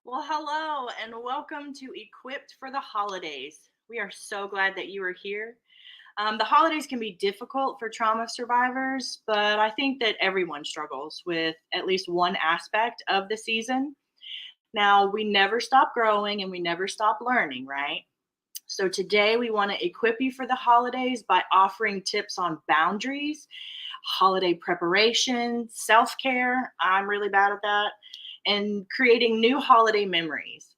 Well, hello and welcome to Equipped for the Holidays. We are so glad that you are here. The holidays can be difficult for trauma survivors, but I think that everyone struggles with at least one aspect of the season. Now, we never stop growing and we never stop learning, right? So, today we want to equip you for the holidays by offering tips on boundaries, holiday preparation, self care. I'm really bad at that, and creating new holiday memories.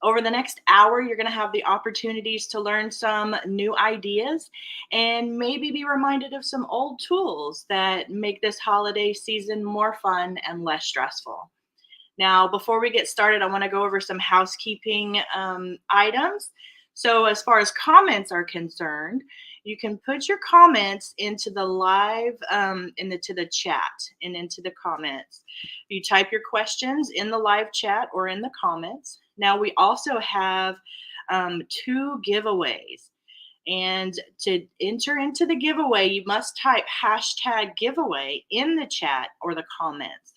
Over the next hour, you're going to have the opportunities to learn some new ideas and maybe be reminded of some old tools that make this holiday season more fun and less stressful. Now, before we get started, I want to go over some housekeeping items. So, as far as comments are concerned, you can put your comments into the live, into the chat and into the comments. You type your questions in the live chat or in the comments. Now, we also have two giveaways. And to enter into the giveaway, you must type hashtag giveaway in the chat or the comments.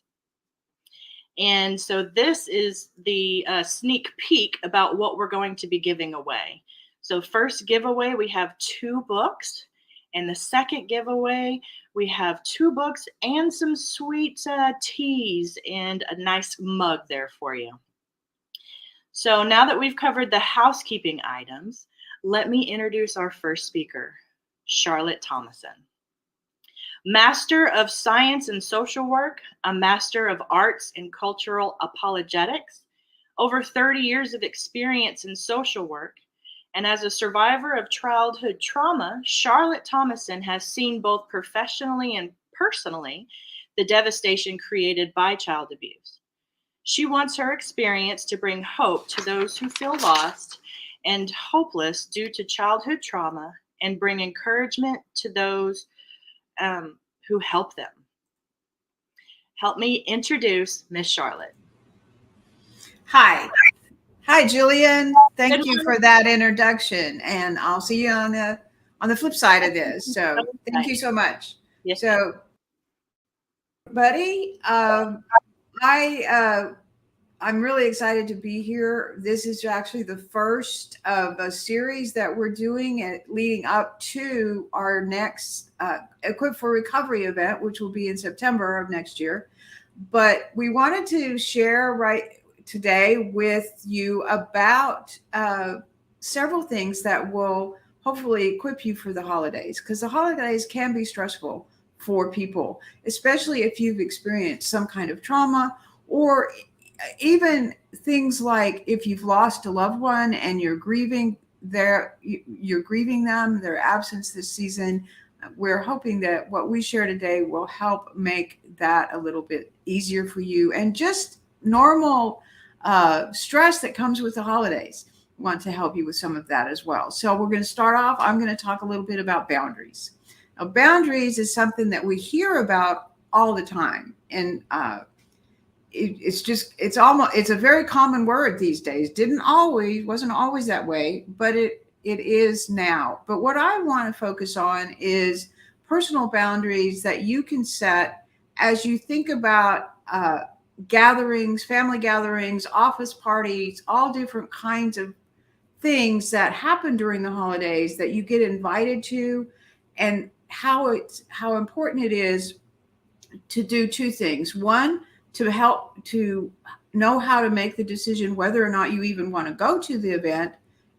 And so this is the sneak peek about what we're going to be giving away. So first giveaway, we have 2 books. And the second giveaway, we have 2 books and some sweet teas and a nice mug there for you. So now that we've covered the housekeeping items, let me introduce our first speaker, Charlotte Thomason. Master of Science and Social Work, a Master of Arts in Cultural Apologetics, over 30 years of experience in social work, and as a survivor of childhood trauma, Charlotte Thomason has seen both professionally and personally the devastation created by child abuse. She wants her experience to bring hope to those who feel lost and hopeless due to childhood trauma and bring encouragement to those who help them. Help me introduce Miss Charlotte. Hi. Hi, Julian. Thank Good you morning. for that introduction. And I'll see you on the flip side of this. So thank you so much. Yes. So, buddy, I'm really excited to be here. This is actually the first of a series that we're doing and leading up to our next Equip for Recovery event, which will be in September of next year. But we wanted to share right today with you about several things that will hopefully equip you for the holidays, because the holidays can be stressful for people, especially if you've experienced some kind of trauma, or even things like if you've lost a loved one and you're grieving them, their absence this season. We're hoping that what we share today will help make that a little bit easier for you, and just normal stress that comes with the holidays. Want to help you with some of that as well. So we're going to start off. I'm going to talk a little bit about boundaries. Now, boundaries is something that we hear about all the time, and it's a very common word these days. Wasn't always that way, but it is now. But what I want to focus on is personal boundaries that you can set as you think about gatherings, family gatherings, office parties, all different kinds of things that happen during the holidays that you get invited to, and how important it is to do 2 things. One, to help to know how to make the decision whether or not you even want to go to the event.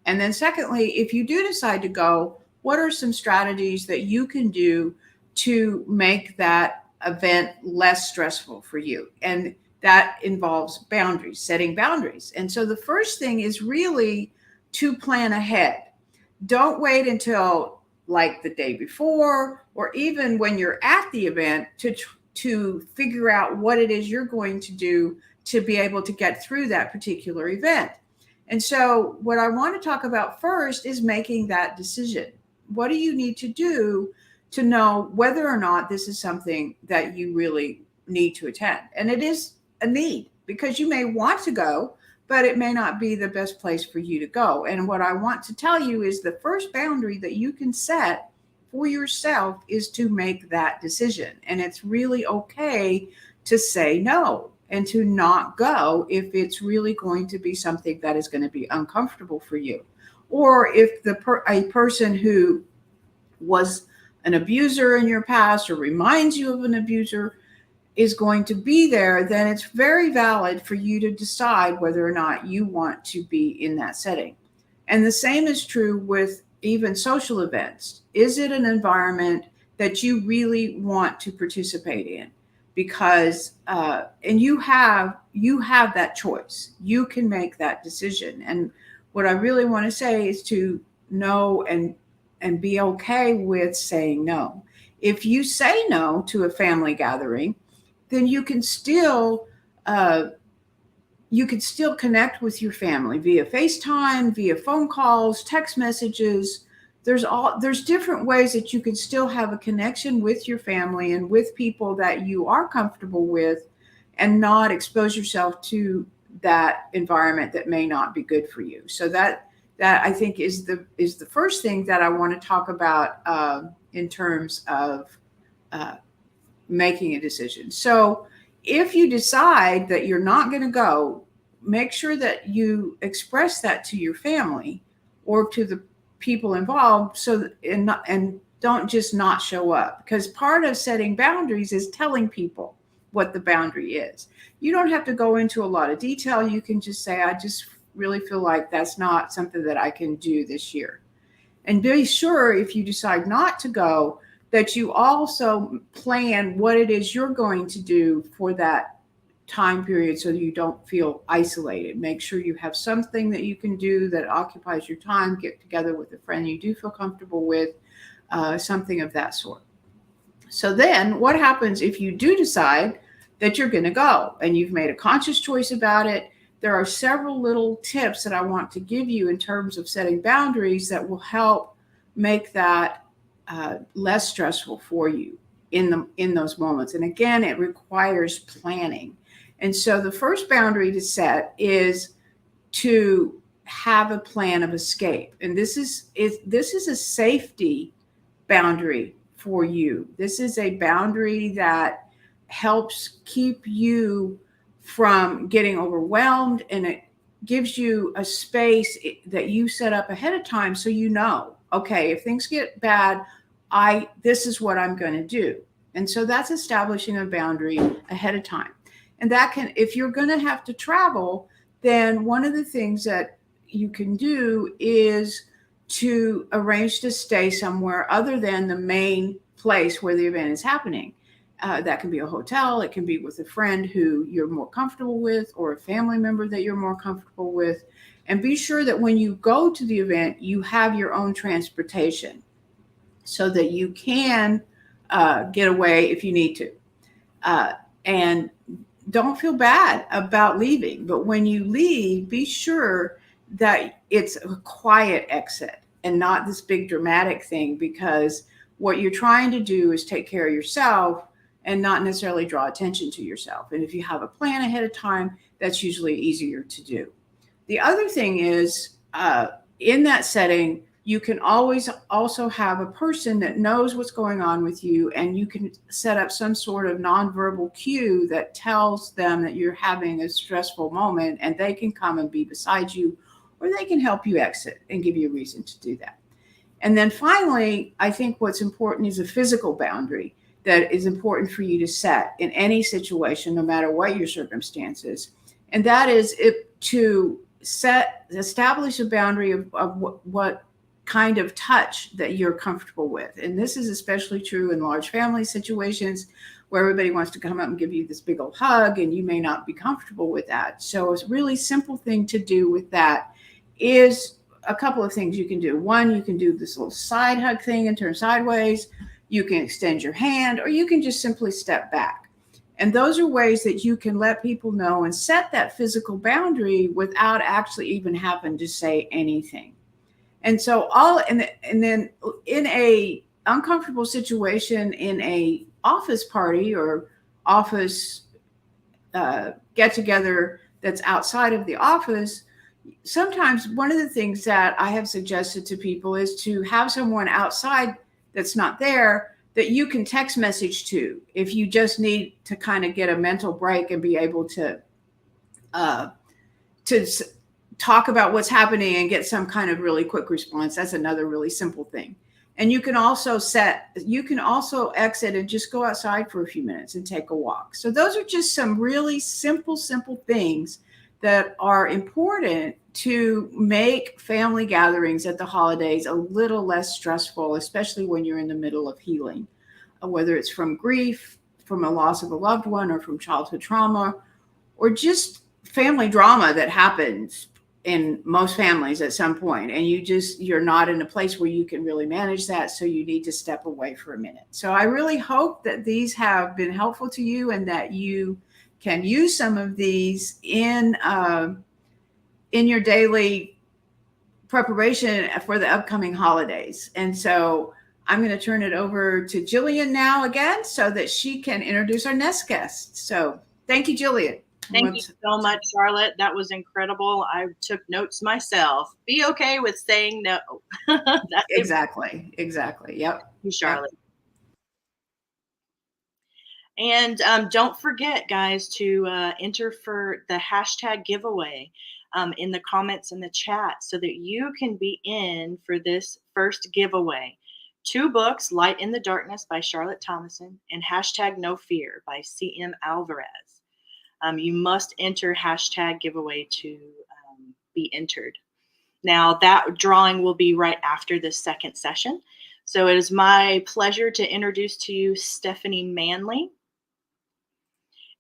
And then secondly, if you do decide to go, what are some strategies that you can do to make that event less stressful for you? And that involves boundaries, setting boundaries. And so the first thing is really to plan ahead. Don't wait until like the day before, or even when you're at the event to figure out what it is you're going to do to be able to get through that particular event. And so what I want to talk about first is making that decision. What do you need to do to know whether or not this is something that you really need to attend? And it is a need, because you may want to go, but it may not be the best place for you to go. And what I want to tell you is the first boundary that you can set for yourself is to make that decision. And it's really okay to say no. and to not go if it's really going to be something that is going to be uncomfortable for you. Or if a person who was an abuser in your past or reminds you of an abuser is going to be there, then it's very valid for you to decide whether or not you want to be in that setting. And the same is true with even social events. Is it an environment that you really want to participate in? Because and you have that choice. You can make that decision. And what I really want to say is to know and be okay with saying no. If you say no to a family gathering, then you can still connect with your family via FaceTime, via phone calls, text messages. There's different ways that you can still have a connection with your family and with people that you are comfortable with, and not expose yourself to that environment that may not be good for you. So that I think is the first thing that I want to talk about in terms of making a decision. So if you decide that you're not going to go, make sure that you express that to your family or to the people involved, and don't just not show up, because part of setting boundaries is telling people what the boundary is. You don't have to go into a lot of detail. You can just say, I just really feel like that's not something that I can do this year. And be sure, if you decide not to go, that you also plan what it is you're going to do for that time period so that you don't feel isolated. Make sure you have something that you can do that occupies your time. Get together with a friend you do feel comfortable with, something of that sort. So then what happens if you do decide that you're going to go and you've made a conscious choice about it? There are several little tips that I want to give you in terms of setting boundaries that will help make that less stressful for you in those moments. And again, it requires planning. And so the first boundary to set is to have a plan of escape. And this is a safety boundary for you. This is a boundary that helps keep you from getting overwhelmed, and it gives you a space that you set up ahead of time, so you know, okay, if things get bad, this is what I'm going to do. And so that's establishing a boundary ahead of time. And that can, if you're going to have to travel, then one of the things that you can do is to arrange to stay somewhere other than the main place where the event is happening. That can be a hotel. It can be with a friend who you're more comfortable with, or a family member that you're more comfortable with. And be sure that when you go to the event, you have your own transportation so that you can get away if you need to. And don't feel bad about leaving. But when you leave, be sure that it's a quiet exit and not this big dramatic thing, because what you're trying to do is take care of yourself and not necessarily draw attention to yourself. And if you have a plan ahead of time, that's usually easier to do. The other thing is, in that setting, you can always also have a person that knows what's going on with you, and you can set up some sort of nonverbal cue that tells them that you're having a stressful moment, and they can come and be beside you, or they can help you exit and give you a reason to do that. And then finally, I think what's important is a physical boundary that is important for you to set in any situation, no matter what your circumstances. And that is to establish a boundary of what kind of touch that you're comfortable with. And this is especially true in large family situations where everybody wants to come up and give you this big old hug, and you may not be comfortable with that. So a really simple thing to do with that is a couple of things you can do. One, you can do this little side hug thing and turn sideways. You can extend your hand, or you can just simply step back. And those are ways that you can let people know and set that physical boundary without actually even having to say anything. And so and then in a uncomfortable situation, in a office party or office get together that's outside of the office, sometimes one of the things that I have suggested to people is to have someone outside that's not there that you can text message to if you just need to kind of get a mental break and be able to talk about what's happening and get some kind of really quick response. That's another really simple thing. And you can also exit and just go outside for a few minutes and take a walk. So those are just some really simple things that are important to make family gatherings at the holidays a little less stressful, especially when you're in the middle of healing, whether it's from grief, from a loss of a loved one, or from childhood trauma, or just family drama that happens in most families at some point, and you're not in a place where you can really manage that, so you need to step away for a minute. So I really hope that these have been helpful to you and that you can use some of these in your daily preparation for the upcoming holidays. And so I'm going to turn it over to Jillian now again so that she can introduce our next guest. So thank you, Jillian. Thank you so much, Charlotte. That was incredible. I took notes myself. Be okay with saying no. That's exactly. Yep. Thank you, Charlotte. Yep. And don't forget, guys, to enter for the hashtag giveaway in the comments in the chat so that you can be in for this first giveaway. 2 books, Light in the Darkness by Charlotte Thomason and hashtag No Fear by C.M. Alvarez. You must enter hashtag giveaway to be entered. Now, that drawing will be right after this second session. So it is my pleasure to introduce to you Stephanie Manley.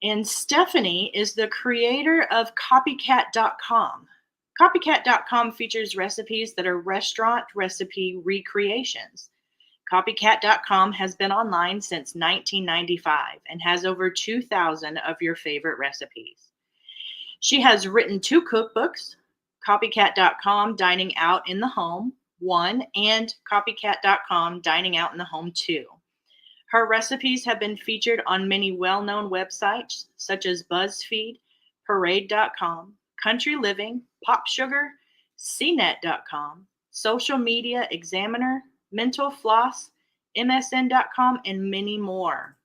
And Stephanie is the creator of Copycat.com. Copycat.com features recipes that are restaurant recipe recreations. Copycat.com has been online since 1995 and has over 2,000 of your favorite recipes. She has written 2 cookbooks, Copycat.com Dining Out in the Home 1 and Copycat.com Dining Out in the Home 2. Her recipes have been featured on many well-known websites such as BuzzFeed, Parade.com, Country Living, Pop Sugar, CNET.com, Social Media Examiner, Mental Floss, MSN.com, and many more.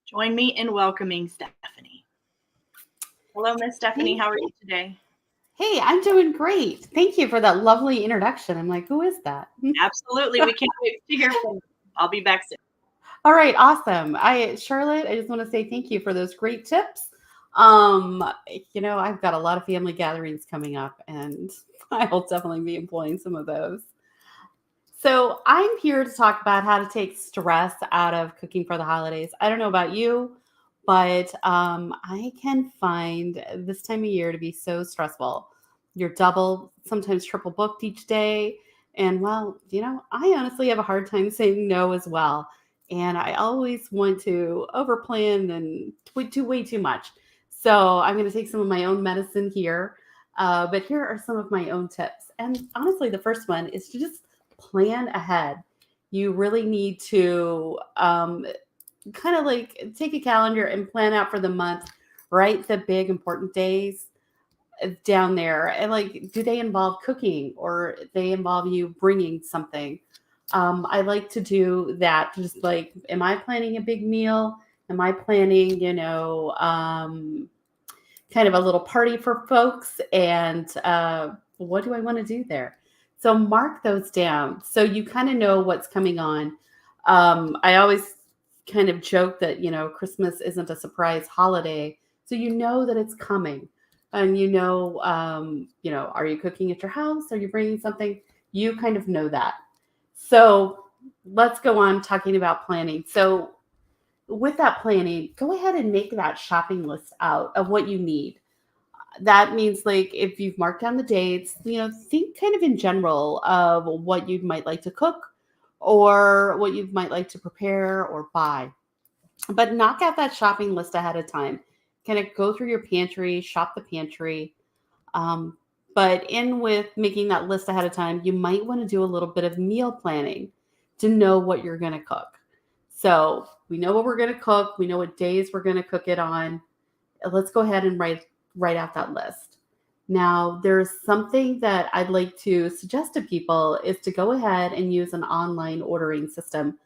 Join me in welcoming Stephanie. Hello, Miss Stephanie. How are you today? Hey, I'm doing great. Thank you for that lovely introduction. I'm like, who is that? Absolutely. We can't wait to hear from you. I'll be back soon. All right. Awesome. Charlotte, I just want to say thank you for those great tips. I've got a lot of family gatherings coming up and I'll definitely be employing some of those. So I'm here to talk about how to take stress out of cooking for the holidays. I don't know about you, but I can find this time of year to be so stressful. You're double, sometimes triple booked each day. And I honestly have a hard time saying no as well. And I always want to overplan and do way too much. So I'm going to take some of my own medicine here. But here are some of my own tips. And honestly, the first one is to just plan ahead. You really need to kind of like take a calendar and plan out for the month, write the big important days down there. And like, do they involve cooking or they involve you bringing something? I like to do that. Just like, am I planning a big meal? Am I planning, kind of a little party for folks? And what do I want to do there? So mark those down so you kind of know what's coming on. I always kind of joke that, Christmas isn't a surprise holiday. So you know that it's coming. And are you cooking at your house? Are you bringing something? You kind of know that. So let's go on talking about planning. So with that planning, go ahead and make that shopping list out of what you need. That means like if you've marked down the dates, think kind of in general of what you might like to cook or what you might like to prepare or buy. But knock out that shopping list ahead of time. Kind of go through your pantry, shop the pantry. But in with making that list ahead of time, you might want to do a little bit of meal planning to know what you're going to cook. So we know what we're going to cook. We know what days we're going to cook it on. Let's go ahead and write out that list. Now, there's something that I'd like to suggest to people is to go ahead and use an online ordering system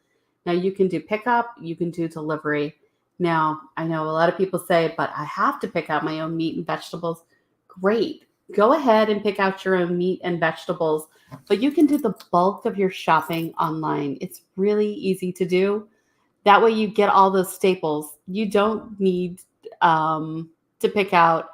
Now you can do pickup, you can do delivery. Now, I know a lot of people say, but I have to pick out my own meat and vegetables. Great. Go ahead and pick out your own meat and vegetables, but you can do the bulk of your shopping online. It's really easy to do. That way you get all those staples. You don't need to pick out,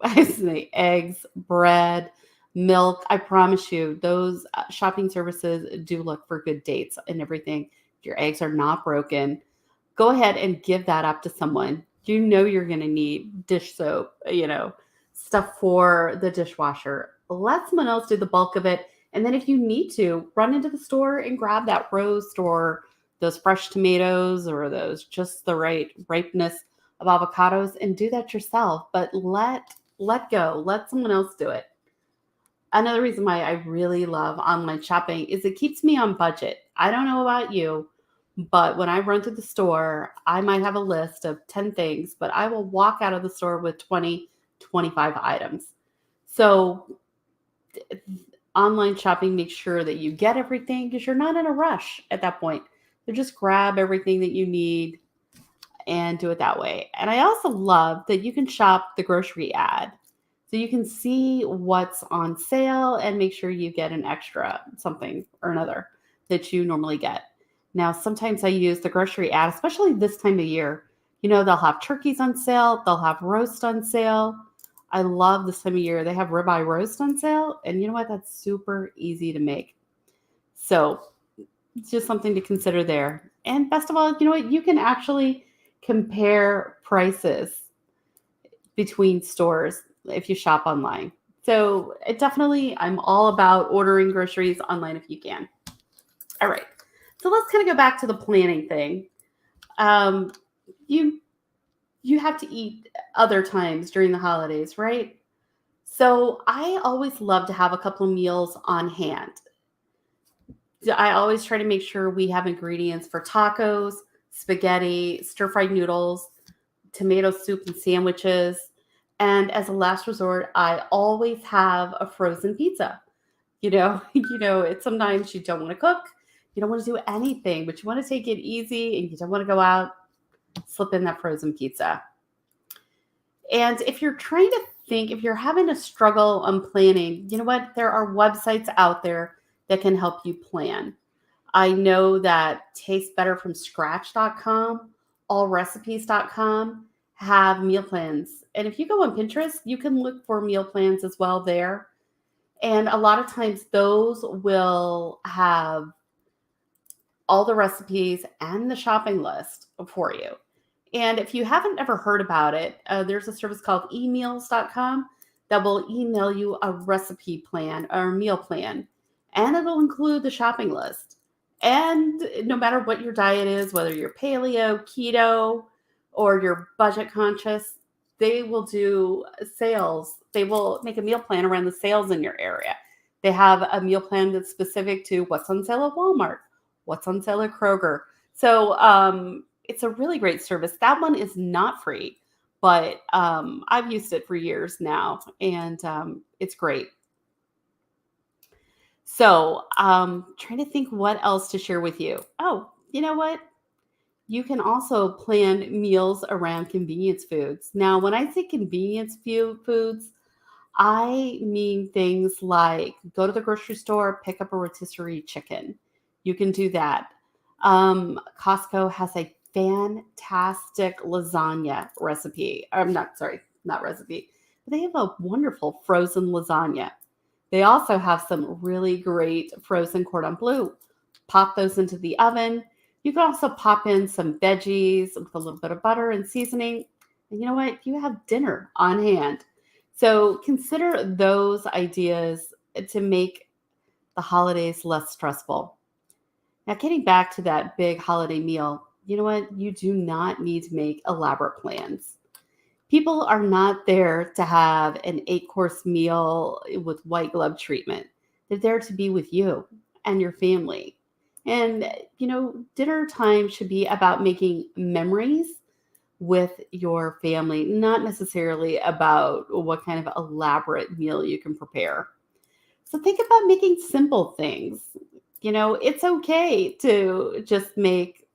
I say eggs, bread, milk. I promise you, those shopping services do look for good dates and everything. Your eggs are not broken. Go ahead and give that up to someone. You know you're going to need dish soap, stuff for the dishwasher. Let someone else do the bulk of it. And then if you need to, run into the store and grab that roast or those fresh tomatoes or those just the right ripeness of avocados and do that yourself. But let go. Let someone else do it. Another reason why I really love online shopping is it keeps me on budget. I don't know about you, but when I run to the store, I might have a list of 10 things, but I will walk out of the store with 20, 25 items. So online shopping makes sure that you get everything because you're not in a rush at that point. So just grab everything that you need and do it that way. And I also love that you can shop the grocery ad. So you can see what's on sale and make sure you get an extra something or another that you normally get. Now, sometimes I use the grocery ad, especially this time of year. They'll have turkeys on sale. They'll have roast on sale. I love this time of year. They have ribeye roast on sale. And you know what? That's super easy to make. So it's just something to consider there. And best of all, you know what? You can actually compare prices between stores if you shop online. So I'm all about ordering groceries online if you can. All right. So let's kind of go back to the planning thing. You have to eat other times during the holidays, right? So I always love to have a couple of meals on hand. I always try to make sure we have ingredients for tacos, spaghetti, stir-fried noodles, tomato soup and sandwiches. And as a last resort, I always have a frozen pizza. It's sometimes you don't want to cook. You don't want to do anything, but you want to take it easy and you don't want to go out, slip in that frozen pizza. And if you're trying to think, if you're having a struggle on planning, you know what? There are websites out there that can help you plan. I know that tastebetterfromscratch.com, allrecipes.com have meal plans. And if you go on Pinterest, you can look for meal plans as well there. And a lot of times those will have all the recipes and the shopping list for you. And if you haven't ever heard about it, there's a service called emeals.com that will email you a recipe plan or meal plan, and it'll include the shopping list. And no matter what your diet is, whether you're paleo, keto, or you're budget conscious, they will do sales. They will make a meal plan around the sales in your area. They have a meal plan that's specific to what's on sale at Walmart, what's on sale at Kroger. So it's a really great service. That one is not free, but I've used it for years now, and it's great. So trying to think what else to share with you. Oh, you know what? You can also plan meals around convenience foods. Now, when I say convenience foods, I mean things like go to the grocery store, pick up a rotisserie chicken. You can do that. Costco has a fantastic lasagna recipe. Not recipe. But they have a wonderful frozen lasagna. They also have some really great frozen cordon bleu. Pop those into the oven. You can also pop in some veggies with a little bit of butter and seasoning. And you know what? You have dinner on hand. So consider those ideas to make the holidays less stressful. Now, getting back to that big holiday meal, you know what? You do not need to make elaborate plans. People are not there to have an 8-course meal with white glove treatment. They're there to be with you and your family. And, dinner time should be about making memories with your family, not necessarily about what kind of elaborate meal you can prepare. So think about making simple things. It's okay to just make,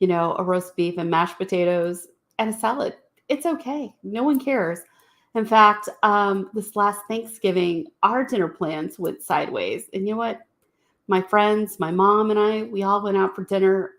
a roast beef and mashed potatoes and a salad. It's okay. No one cares. In fact, this last Thanksgiving, our dinner plans went sideways. And you know what? My friends, my mom, and I, we all went out for dinner.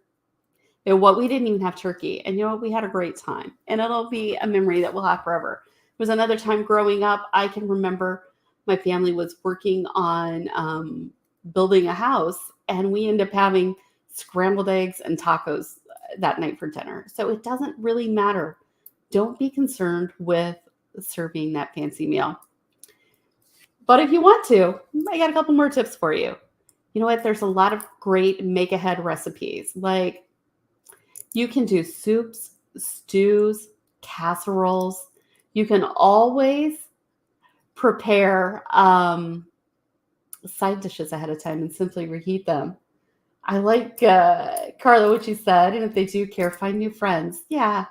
We didn't even have turkey. And you know what? We had a great time. And it'll be a memory that we'll have forever. There was another time growing up, I can remember my family was working on building a house, and we ended up having scrambled eggs and tacos that night for dinner. So it doesn't really matter. Don't be concerned with serving that fancy meal. But if you want to, I got a couple more tips for you. You know what? There's a lot of great make ahead recipes. Like you can do soups, stews, casseroles. You can always prepare side dishes ahead of time and simply reheat them. I like Carla, what you said. And if they do care, find new friends. Yeah,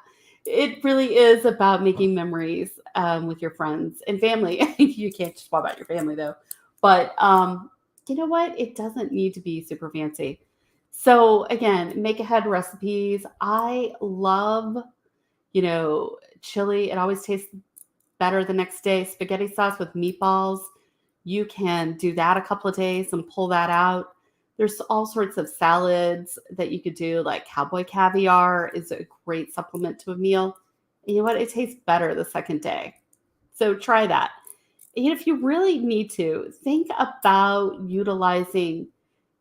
it really is about making memories with your friends and family. You can't just swap out your family though. But you know what? It doesn't need to be super fancy. So again, make ahead recipes. I love, chili. It always tastes better the next day. Spaghetti sauce with meatballs. You can do that a couple of days and pull that out. There's all sorts of salads that you could do, like cowboy caviar is a great supplement to a meal. And you know what? It tastes better the second day. So try that. And if you really need to, think about utilizing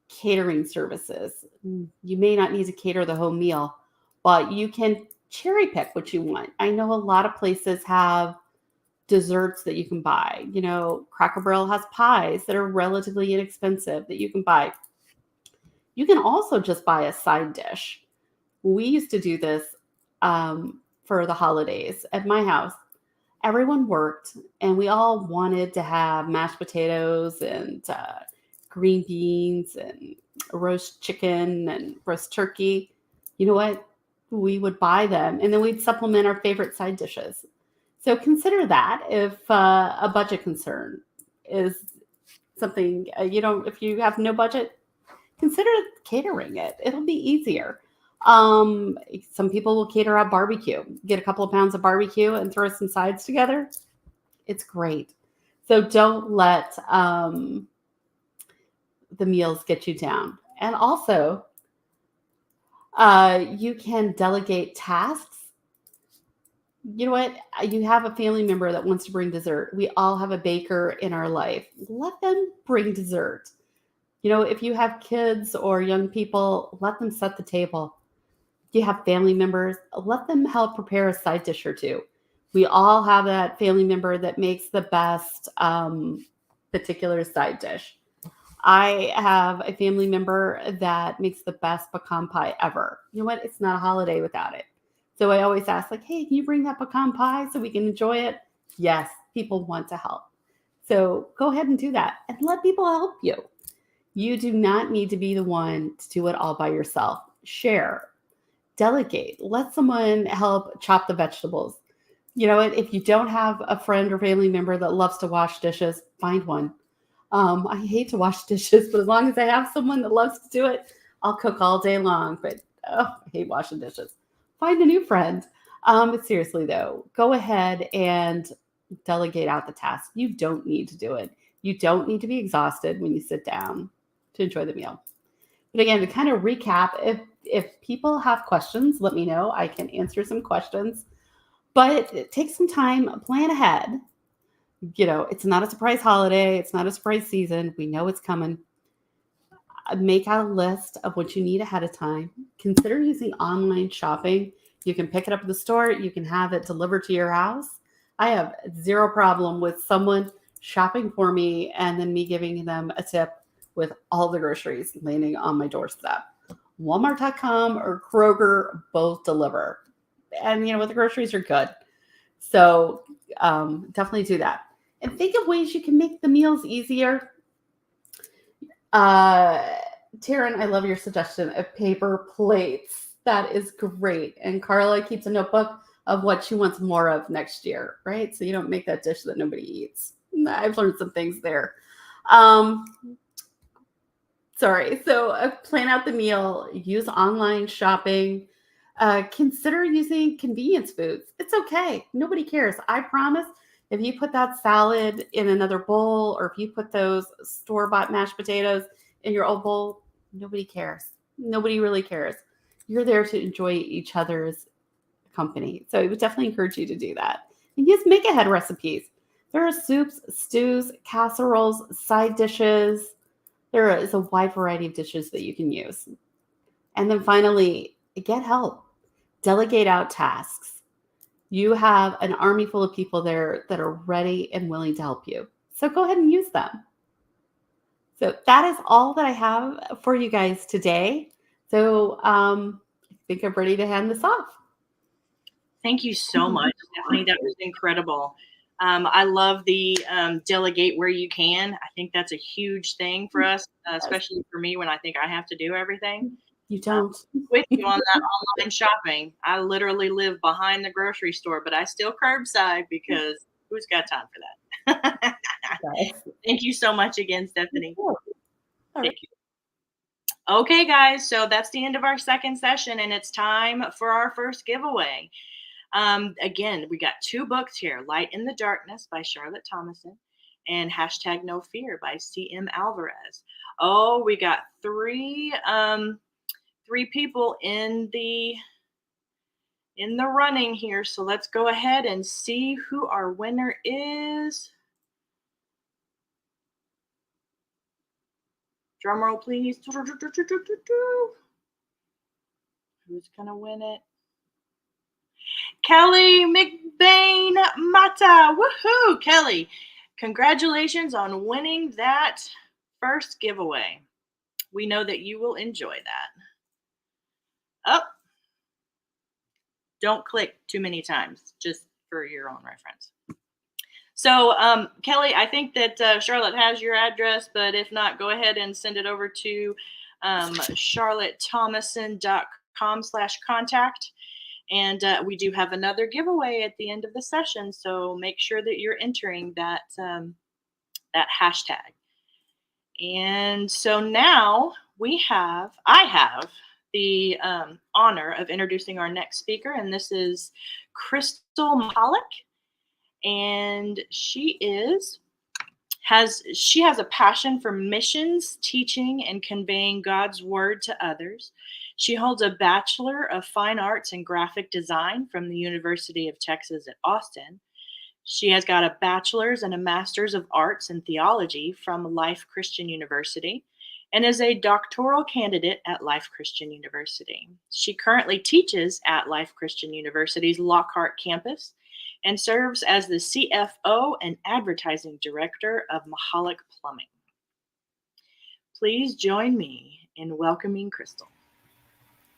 catering services. You may not need to cater the whole meal, but you can cherry pick what you want. I know a lot of places have desserts that you can buy. Cracker Barrel has pies that are relatively inexpensive that you can buy. You can also just buy a side dish. We used to do this for the holidays at my house. Everyone worked, and we all wanted to have mashed potatoes and green beans and roast chicken and roast turkey. You know what? We would buy them, and then we'd supplement our favorite side dishes. So consider that if a budget concern is something, if you have no budget, consider catering it. It'll be easier. Some people will cater out barbecue, get a couple of pounds of barbecue and throw some sides together. It's great. So don't let the meals get you down. And also, you can delegate tasks. You know what? You have a family member that wants to bring dessert. We all have a baker in our life. Let them bring dessert. If you have kids or young people, let them set the table. You have family members, let them help prepare a side dish or two. We all have that family member that makes the best particular side dish. I have a family member that makes the best pecan pie ever. You know what? It's not a holiday without it. So I always ask, like, hey, can you bring that pecan pie so we can enjoy it? Yes, people want to help. So go ahead and do that and let people help you. You do not need to be the one to do it all by yourself. Share, delegate, let someone help chop the vegetables. If you don't have a friend or family member that loves to wash dishes, find one. I hate to wash dishes, but as long as I have someone that loves to do it, I'll cook all day long. But I hate washing dishes. Find a new friend. But seriously, though, go ahead and delegate out the task. You don't need to do it. You don't need to be exhausted when you sit down to enjoy the meal. But again, to kind of recap, if people have questions, let me know. I can answer some questions. But take some time, plan ahead. It's not a surprise holiday. It's not a surprise season. We know it's coming. Make out a list of what you need ahead of time. Consider using online shopping. You can pick it up at the store. You can have it delivered to your house. I have zero problem with someone shopping for me and then me giving them a tip with all the groceries landing on my doorstep. Walmart.com or Kroger both deliver. And the groceries are good. So definitely do that. And think of ways you can make the meals easier. Taryn, I love your suggestion of paper plates. That is great. And Carla keeps a notebook of what she wants more of next year, right? So you don't make that dish that nobody eats. I've learned some things there. Sorry. So plan out the meal, use online shopping, consider using convenience foods. It's okay. Nobody cares. I promise. If you put that salad in another bowl, or if you put those store-bought mashed potatoes in your old bowl, nobody cares. Nobody really cares. You're there to enjoy each other's company. So I would definitely encourage you to do that. And use make ahead recipes. There are soups, stews, casseroles, side dishes. There is a wide variety of dishes that you can use. And then finally, get help. Delegate out tasks. You have an army full of people there that are ready and willing to help you. So go ahead and use them. So that is all that I have for you guys today. So I think I'm ready to hand this off. Thank you so much, Stephanie. That was incredible. I love the delegate where you can. I think that's a huge thing for us, especially for me when I think I have to do everything. You don't. With you on that online shopping. I literally live behind the grocery store, but I still curbside because who's got time for that? Thank you so much again, Stephanie. Thank you. Okay, guys, so that's the end of our second session, and it's time for our first giveaway. Again, we got 2 books here, Light in the Darkness by Charlotte Thomason and Hashtag No Fear by C.M. Alvarez. Oh, we got 3 people in the running here. So let's go ahead and see who our winner is. Drum roll, please. Who's gonna win it? Kelly McBain Mata. Woohoo, Kelly. Congratulations on winning that first giveaway. We know that you will enjoy that. Up. Don't click too many times, just for your own reference. So, Kelly, I think that Charlotte has your address, but if not, go ahead and send it over to charlottethomason.com/contact. And we do have another giveaway at the end of the session, so make sure that you're entering that hashtag. And so now I have the honor of introducing our next speaker, and this is Krystl Michalek. And she has a passion for missions, teaching, and conveying God's word to others. She holds a Bachelor of Fine Arts in Graphic Design from the University of Texas at Austin. She has got a Bachelor's and a Master's of Arts in Theology from Life Christian University and is a doctoral candidate at Life Christian University. She currently teaches at Life Christian University's Lockhart campus and serves as the CFO and Advertising Director of Michalek Plumbing. Please join me in welcoming Krystl.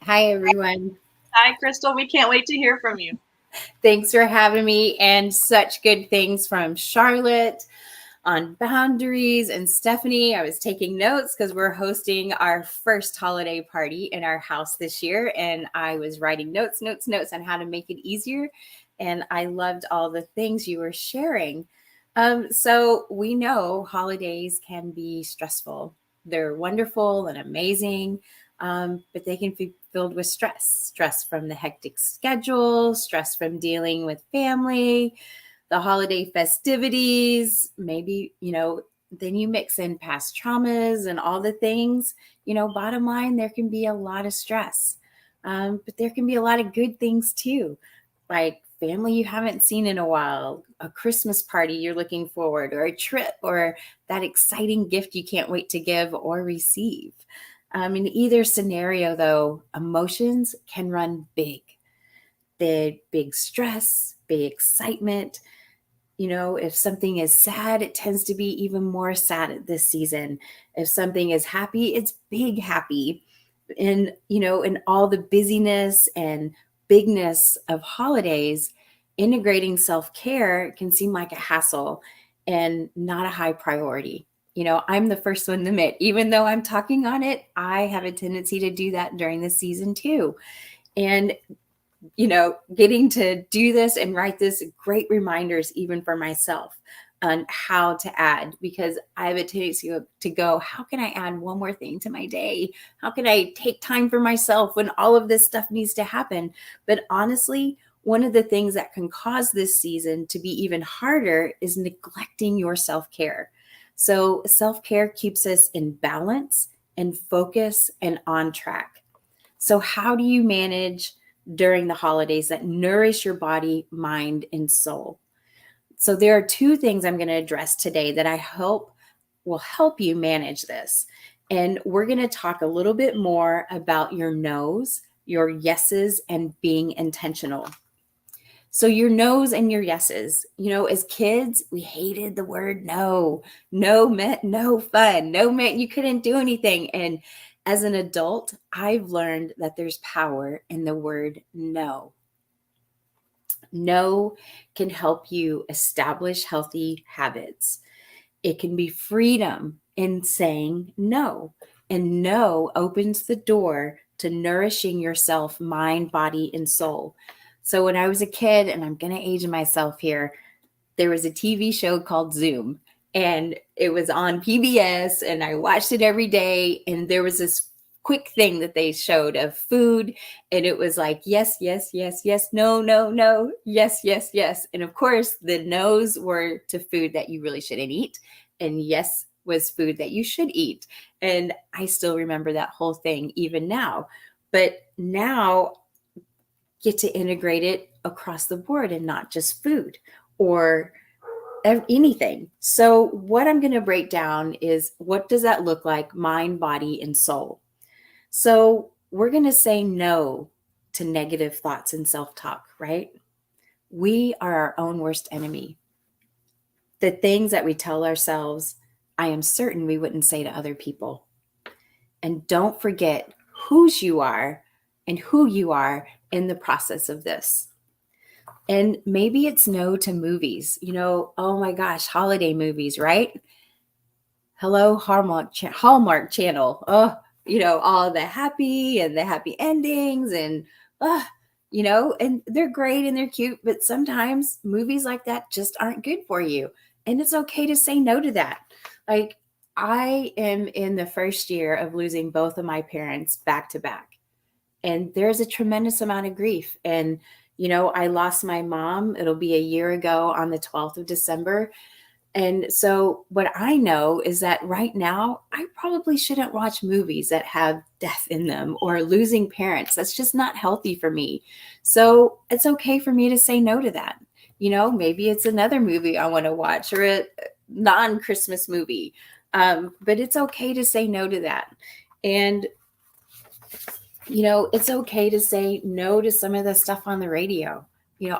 Hi, everyone. Hi, Krystl. We can't wait to hear from you. Thanks for having me, and such good things from Charlotte on boundaries and Stephanie. I was taking notes because we're hosting our first holiday party in our house this year, and I was writing notes on how to make it easier, and I loved all the things you were sharing. So we know holidays can be stressful. They're wonderful and amazing, but they can be filled with stress from the hectic schedule, stress from dealing with family, the holiday festivities, maybe, then you mix in past traumas and all the things, bottom line, there can be a lot of stress, but there can be a lot of good things too, like family you haven't seen in a while, a Christmas party you're looking forward, or a trip, or that exciting gift you can't wait to give or receive. In either scenario, though, emotions can run big. The big stress, big excitement. If something is sad, it tends to be even more sad this season. If something is happy, it's big happy. And, in all the busyness and bigness of holidays, integrating self-care can seem like a hassle and not a high priority. I'm the first one to admit, even though I'm talking on it, I have a tendency to do that during the season too. And, getting to do this and write this, great reminders even for myself on how to add, because I have a tendency to go, how can I add one more thing to my day? How can I take time for myself when all of this stuff needs to happen? But honestly, one of the things that can cause this season to be even harder is neglecting your self-care. So self-care keeps us in balance and focus and on track. So how do you manage during the holidays that nourish your body, mind, and soul? So there are two things I'm going to address today that I hope will help you manage this. And we're going to talk a little bit more about your no's, your yeses, and being intentional. So your no's and your yeses, as kids, we hated the word no. No meant no fun. No meant you couldn't do anything. And as an adult, I've learned that there's power in the word no. No can help you establish healthy habits. It can be freedom in saying no. And no opens the door to nourishing yourself, mind, body, and soul. So when I was a kid, and I'm going to age myself here, there was a TV show called Zoom, and it was on PBS, and I watched it every day. And there was this quick thing that they showed of food, and it was like, yes, yes, yes, yes, no, no, no, yes, yes, yes. And of course, the no's were to food that you really shouldn't eat, and yes was food that you should eat. And I still remember that whole thing even now. But now get to integrate it across the board and not just food or anything. So what I'm going to break down is, what does that look like? Mind, body, and soul. So we're going to say no to negative thoughts and self-talk, right? We are our own worst enemy. The things that we tell ourselves, I am certain we wouldn't say to other people. And don't forget whose you are and who you are in the process of this. And maybe it's no to movies. Oh my gosh, holiday movies, right? Hello, Hallmark Channel. Oh, all the happy endings and, and they're great and they're cute, but sometimes movies like that just aren't good for you. And it's okay to say no to that. Like, I am in the first year of losing both of my parents back to back. And there's a tremendous amount of grief. And, I lost my mom. It'll be a year ago on the 12th of December. And so what I know is that right now, I probably shouldn't watch movies that have death in them or losing parents. That's just not healthy for me. So it's okay for me to say no to that. Maybe it's another movie I want to watch, or a non-Christmas movie. But it's okay to say no to that. And it's okay to say no to some of the stuff on the radio.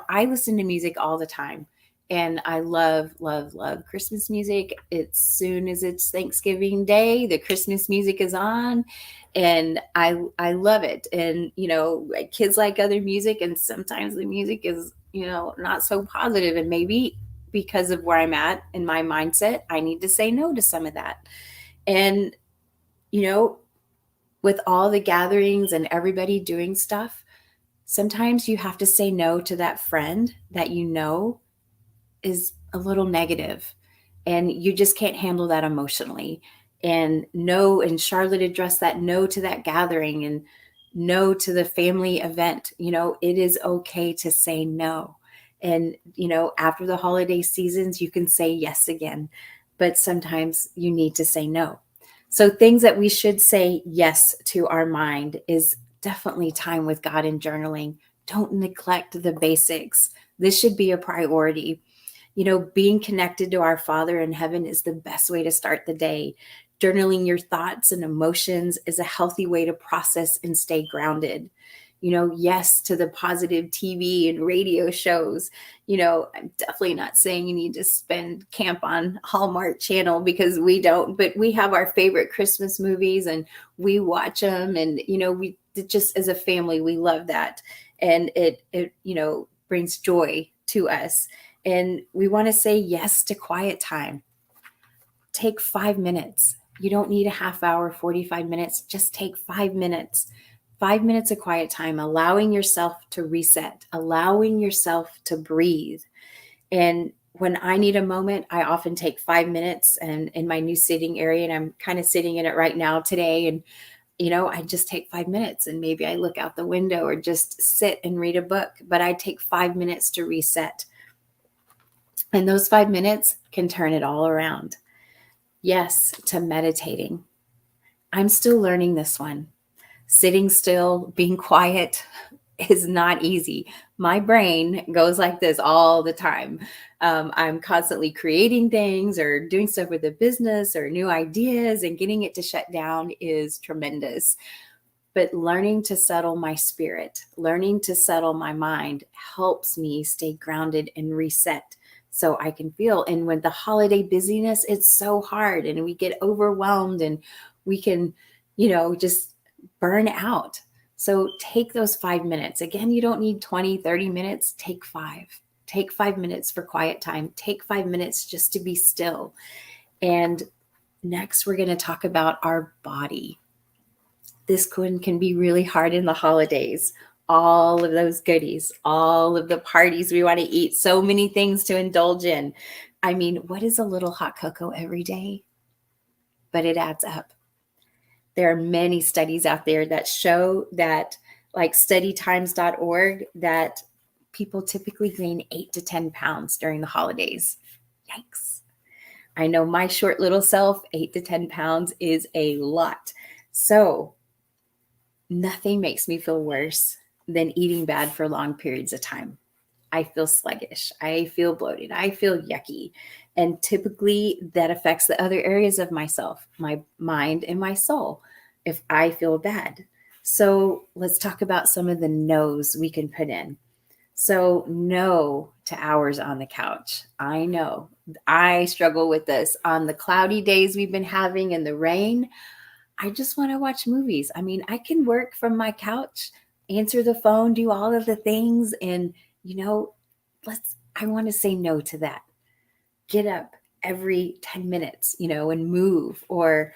I listen to music all the time, and I love, love, love Christmas music. As soon as it's Thanksgiving Day, the Christmas music is on, and I love it. And, kids like other music, and sometimes the music is, not so positive. And maybe because of where I'm at in my mindset, I need to say no to some of that. And, with all the gatherings and everybody doing stuff, sometimes you have to say no to that friend that is a little negative, and you just can't handle that emotionally. And no, and Charlotte addressed that no to that gathering and no to the family event. It is okay to say no. And, after the holiday seasons, you can say yes again, but sometimes you need to say no. So things that we should say yes to our mind is definitely time with God and journaling. Don't neglect the basics. This should be a priority. Being connected to our Father in heaven is the best way to start the day. Journaling your thoughts and emotions is a healthy way to process and stay grounded. Yes to the positive TV and radio shows. I'm definitely not saying you need to spend camp on Hallmark Channel, because we don't, but we have our favorite Christmas movies and we watch them, and, we just, as a family, we love that. And it brings joy to us. And we want to say yes to quiet time. Take 5 minutes. You don't need a half hour, 45 minutes. Just take 5 minutes. 5 minutes of quiet time, allowing yourself to reset, allowing yourself to breathe. And when I need a moment, I often take 5 minutes and in my new sitting area, and I'm kind of sitting in it right now today. And, I just take 5 minutes and maybe I look out the window or just sit and read a book, but I take 5 minutes to reset. And those 5 minutes can turn it all around. Yes, to meditating. I'm still learning this one. Sitting still, being quiet is not easy. My brain goes like this all the time. I'm constantly creating things or doing stuff with the business or new ideas, and getting it to shut down is tremendous. But learning to settle my spirit, learning to settle my mind helps me stay grounded and reset so I can feel. And with the holiday busyness, it's so hard and we get overwhelmed and we can, just burn out. So take those 5 minutes. Again, you don't need 20, 30 minutes. Take 5. Take 5 minutes for quiet time. Take 5 minutes just to be still. And next, we're going to talk about our body. This can be really hard in the holidays. All of those goodies, all of the parties we want to eat, so many things to indulge in. I mean, what is a little hot cocoa every day? But it adds up. There are many studies out there that show that, like studytimes.org, that people typically gain 8 to 10 pounds during the holidays. Yikes. I know my short little self, 8 to 10 pounds is a lot. So nothing makes me feel worse than eating bad for long periods of time. I feel sluggish. I feel bloated. I feel yucky. And typically that affects the other areas of myself, my mind and my soul, if I feel bad. So let's talk about some of the no's we can put in. So no to hours on the couch. I know I struggle with this on the cloudy days we've been having in the rain. I just want to watch movies. I mean, I can work from my couch, answer the phone, do all of the things. And, I want to say no to that. Get up every 10 minutes, and move, or,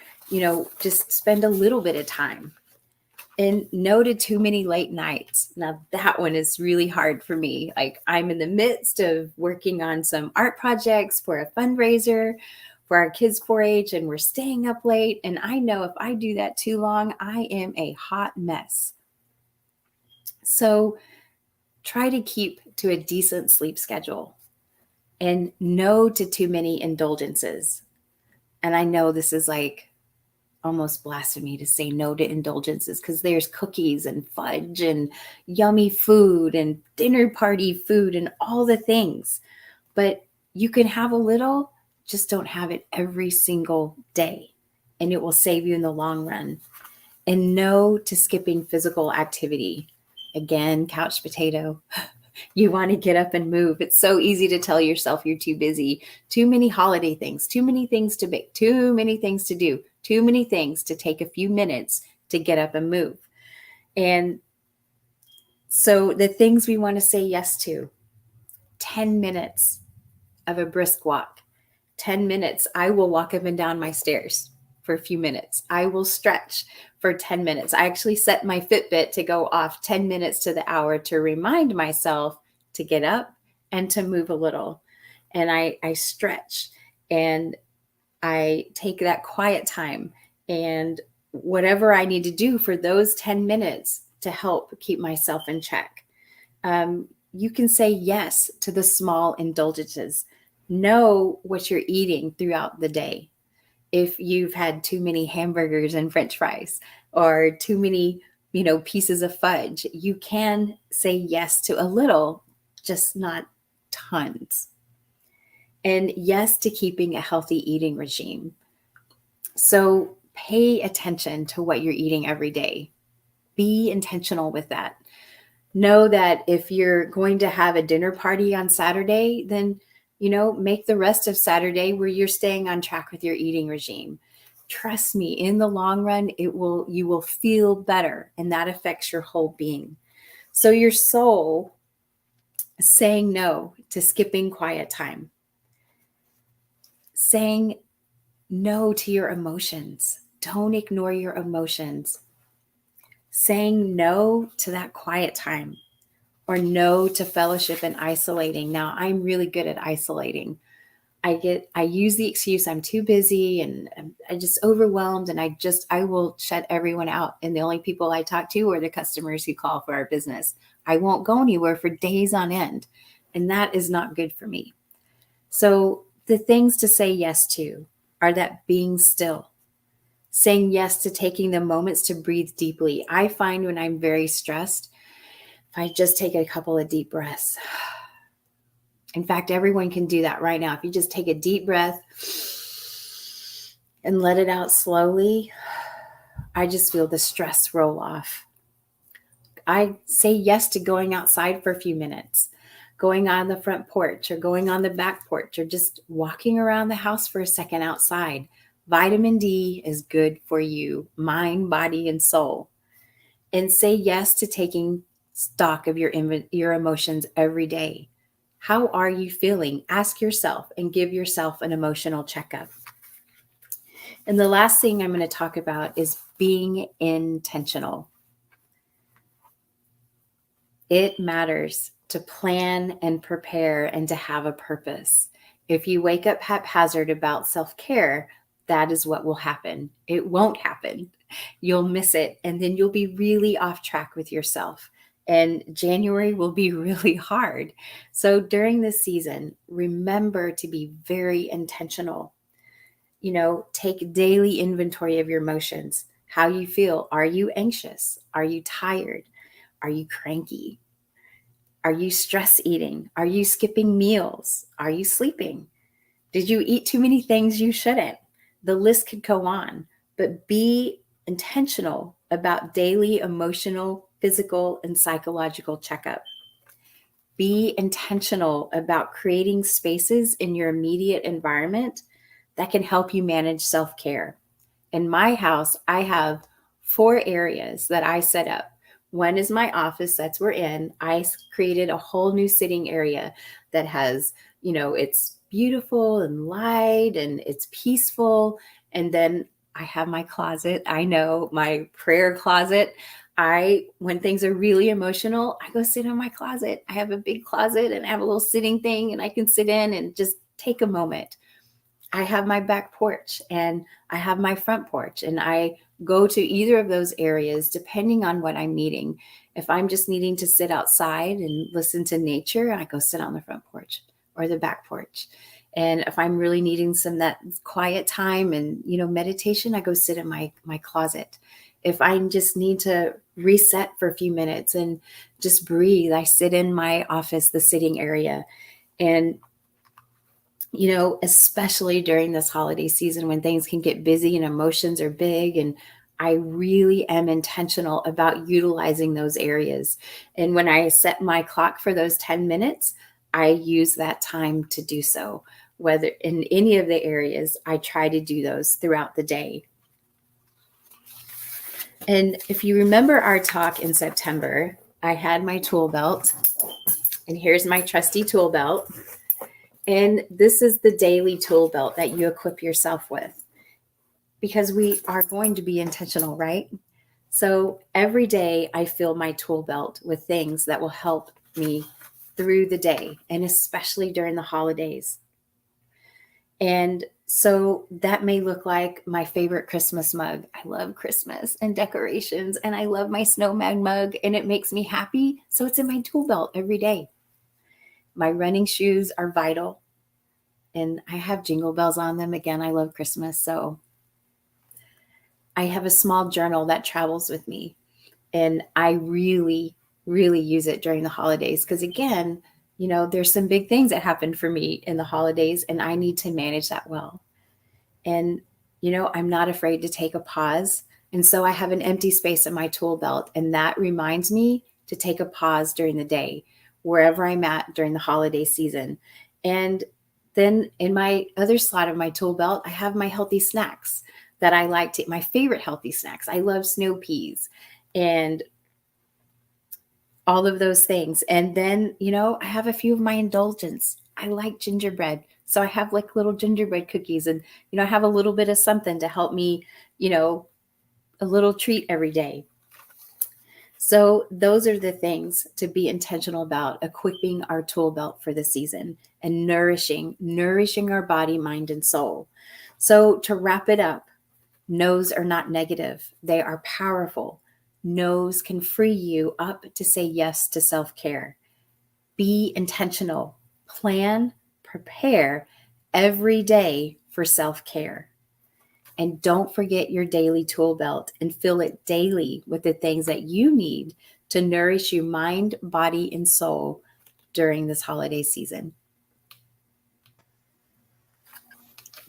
just spend a little bit of time. And no to too many late nights. Now that one is really hard for me. Like, I'm in the midst of working on some art projects for a fundraiser for our kids' 4-H, and we're staying up late. And I know if I do that too long, I am a hot mess. So try to keep to a decent sleep schedule, and no to too many indulgences. And I know this is like almost blasphemy to say no to indulgences, because there's cookies and fudge and yummy food and dinner party food and all the things. But you can have a little, just don't have it every single day, and it will save you in the long run. And no to skipping physical activity. Again, couch potato. You want to get up and move. It's so easy to tell yourself you're too busy. Too many holiday things, too many things to bake, too many things to do, too many things to take a few minutes to get up and move. And so the things we want to say yes to: 10 minutes of a brisk walk. 10 minutes, I will walk up and down my stairs for a few minutes. I will stretch for 10 minutes. I actually set my Fitbit to go off 10 minutes to the hour to remind myself to get up and to move a little. And I stretch and I take that quiet time and whatever I need to do for those 10 minutes to help keep myself in check. You can say yes to the small indulgences. Know what you're eating throughout the day. If you've had too many hamburgers and French fries or too many, pieces of fudge, you can say yes to a little, just not tons. And yes to keeping a healthy eating regime. So pay attention to what you're eating every day. Be intentional with that. Know that if you're going to have a dinner party on Saturday, then make the rest of Saturday where you're staying on track with your eating regime. Trust me, in the long run, you will feel better, and that affects your whole being. So your soul saying no to skipping quiet time, saying no to your emotions. Don't ignore your emotions. Saying no to that quiet time. or no to fellowship and isolating. Now, I'm really good at isolating. I use the excuse I'm too busy and I just overwhelmed, and I will shut everyone out. And the only people I talk to are the customers who call for our business. I won't go anywhere for days on end. And that is not good for me. So the things to say yes to are that being still, saying yes to taking the moments to breathe deeply. I find when I'm very stressed, if I just take a couple of deep breaths. In fact, everyone can do that right now. If you just take a deep breath and let it out slowly, I just feel the stress roll off. I say yes to going outside for a few minutes, going on the front porch or going on the back porch or just walking around the house for a second outside. Vitamin D is good for you, mind, body, and soul. And say yes to taking stock of your emotions every day. How are you feeling? Ask yourself and give yourself an emotional checkup. And the last thing I'm going to talk about is being intentional. It matters to plan and prepare and to have a purpose. If you wake up haphazard about self-care, that is what will happen. It won't happen. You'll miss it, and then you'll be really off track with yourself. And January will be really hard. So during this season, remember to be very intentional. Take daily inventory of your emotions, how you feel. Are you anxious? Are you tired? Are you cranky? Are you stress eating? Are you skipping meals? Are you sleeping? Did you eat too many things you shouldn't? The list could go on, but be intentional about daily emotional, physical, and psychological checkup. Be intentional about creating spaces in your immediate environment that can help you manage self-care. In my house, I have 4 areas that I set up. One is my office, that's we're in. I created a whole new sitting area that has, it's beautiful and light and it's peaceful. And then I have my closet. I know, my prayer closet. When things are really emotional, I go sit in my closet. I have a big closet and I have a little sitting thing and I can sit in and just take a moment. I have my back porch and I have my front porch, and I go to either of those areas depending on what I'm needing. If I'm just needing to sit outside and listen to nature, I go sit on the front porch or the back porch. And if I'm really needing that quiet time and, meditation, I go sit in my closet. If I just need to reset for a few minutes and just breathe, I sit in my office, the sitting area. And especially during this holiday season when things can get busy and emotions are big, and I really am intentional about utilizing those areas. And when I set my clock for those 10 minutes, I use that time to do so. Whether in any of the areas, I try to do those throughout the day. And if you remember our talk in September, I had my tool belt, and here's my trusty tool belt. And this is the daily tool belt that you equip yourself with, because we are going to be intentional, right? So every day I fill my tool belt with things that will help me through the day, and especially during the holidays. And so that may look like my favorite Christmas mug. I love Christmas and decorations, and I love my snowman mug, and it makes me happy. So it's in my tool belt every day. My running shoes are vital, and I have jingle bells on them. Again, I love Christmas. So I have a small journal that travels with me, and I really, really use it during the holidays. Because again, there's some big things that happen for me in the holidays, and I need to manage that well. And, I'm not afraid to take a pause. And so I have an empty space in my tool belt, and that reminds me to take a pause during the day, wherever I'm at during the holiday season. And then in my other slot of my tool belt, I have my healthy snacks that I like to, my favorite healthy snacks. I love snow peas and all of those things. And then, I have a few of my indulgence. I like gingerbread. So I have like little gingerbread cookies, and, I have a little bit of something to help me, a little treat every day. So those are the things to be intentional about, equipping our tool belt for the season and nourishing our body, mind, and soul. So to wrap it up, no's are not negative. They are powerful. No's can free you up to say yes to self-care. Be intentional. Plan, prepare every day for self-care. And don't forget your daily tool belt and fill it daily with the things that you need to nourish your mind, body, and soul during this holiday season.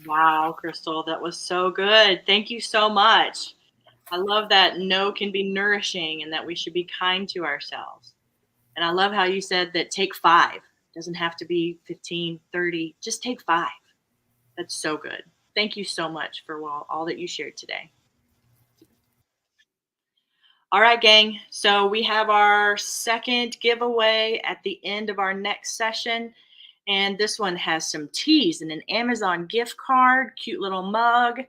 Wow, Krystl, that was so good. Thank you so much. I love that no can be nourishing and that we should be kind to ourselves. And I love how you said that take 5. It doesn't have to be 15, 30, just take 5. That's so good. Thank you so much for all that you shared today. All right, gang. So we have our second giveaway at the end of our next session. And this one has some teas and an Amazon gift card, cute little mug,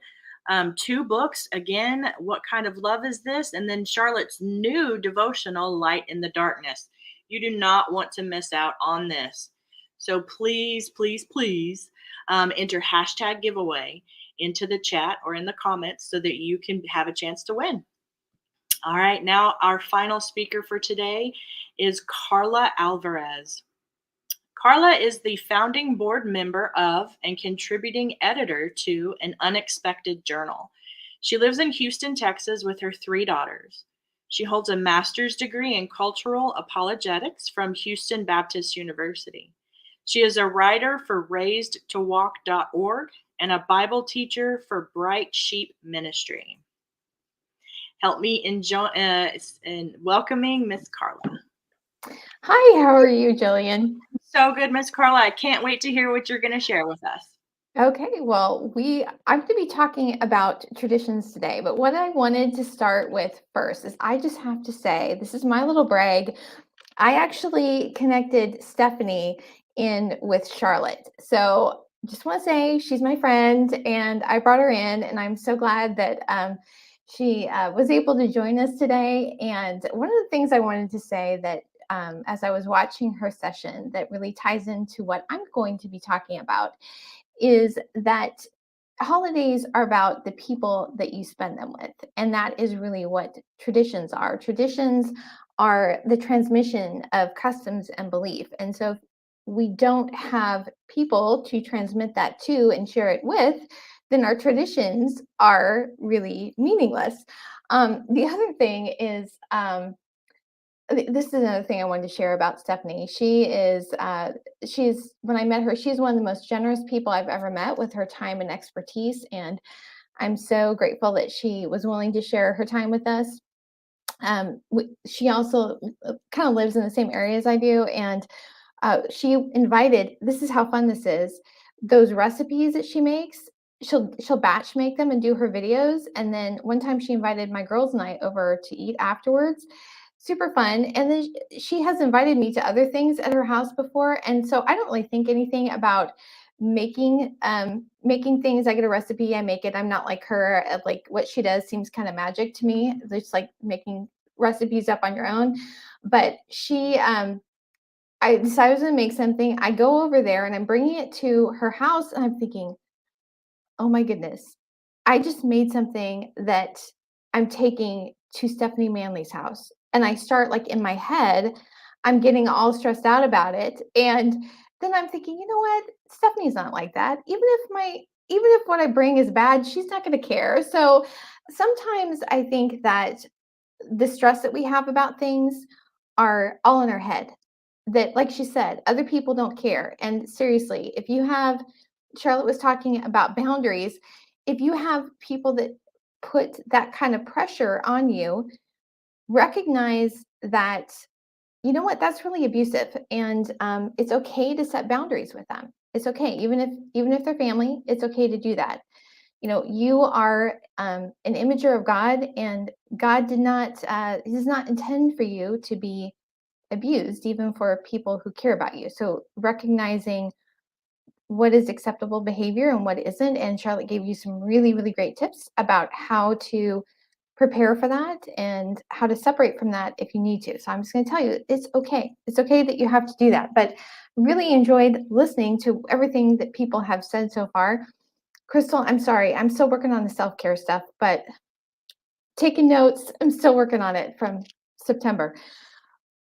2 books. Again, What Kind of Love Is This? And then Charlotte's new devotional, Light in the Darkness. You do not want to miss out on this. So please, please, please enter hashtag giveaway into the chat or in the comments so that you can have a chance to win. All right, now our final speaker for today is Carla Alvarez. Carla is the founding board member of and contributing editor to An Unexpected Journal. She lives in Houston, Texas with her 3 daughters. She holds a master's degree in cultural apologetics from Houston Baptist University. She is a writer for raisedtowalk.org and a Bible teacher for Bright Sheep Ministry. Help me in welcoming Miss Carla. Hi, how are you, Jillian? So good, Miss Carla. I can't wait to hear what you're going to share with us. Okay, well, I'm going to be talking about traditions today, but what I wanted to start with first is I just have to say, this is my little brag. I actually connected Stephanie in with Charlotte. So just want to say she's my friend and I brought her in and I'm so glad that she was able to join us today. And one of the things I wanted to say that as I was watching her session that really ties into what I'm going to be talking about is that holidays are about the people that you spend them with. And that is really what traditions are. Traditions are the transmission of customs and belief. And so if we don't have people to transmit that to and share it with, then our traditions are really meaningless. The other thing is, this is another thing I wanted to share about Stephanie. She's when I met her, she's one of the most generous people I've ever met with her time and expertise. And I'm so grateful that she was willing to share her time with us. She also kind of lives in the same area as I do. And she invited, this is how fun this is, those recipes that she makes, she'll batch make them and do her videos. And then one time she invited my girls and I over to eat afterwards. Super fun. And then she has invited me to other things at her house before. And so I don't really think anything about making things. I get a recipe, I make it. I'm not like her. Like what she does seems kind of magic to me. It's like making recipes up on your own. But I decided I was going to make something. I go over there and I'm bringing it to her house and I'm thinking, oh my goodness, I just made something that I'm taking to Stephanie Manley's house. And I start like in my head, I'm getting all stressed out about it. And then I'm thinking, you know what? Stephanie's not like that. Even if what I bring is bad, she's not going to care. So sometimes I think that the stress that we have about things are all in our head. That, like she said, other people don't care. And seriously, if you have, Charlotte was talking about boundaries, if you have people that put that kind of pressure on you, recognize that, you know what, that's really abusive. And it's okay to set boundaries with them. It's okay. Even if they're family, it's okay to do that. You know, you are an imager of God, and God does not intend for you to be abused, even for people who care about you. So recognizing what is acceptable behavior and what isn't. And Charlotte gave you some really, really great tips about how to prepare for that and how to separate from that if you need to. So I'm just going to tell you, it's okay. It's okay that you have to do that. But really enjoyed listening to everything that people have said so far. Krystl, I'm sorry, I'm still working on the self-care stuff, but taking notes, I'm still working on it from September.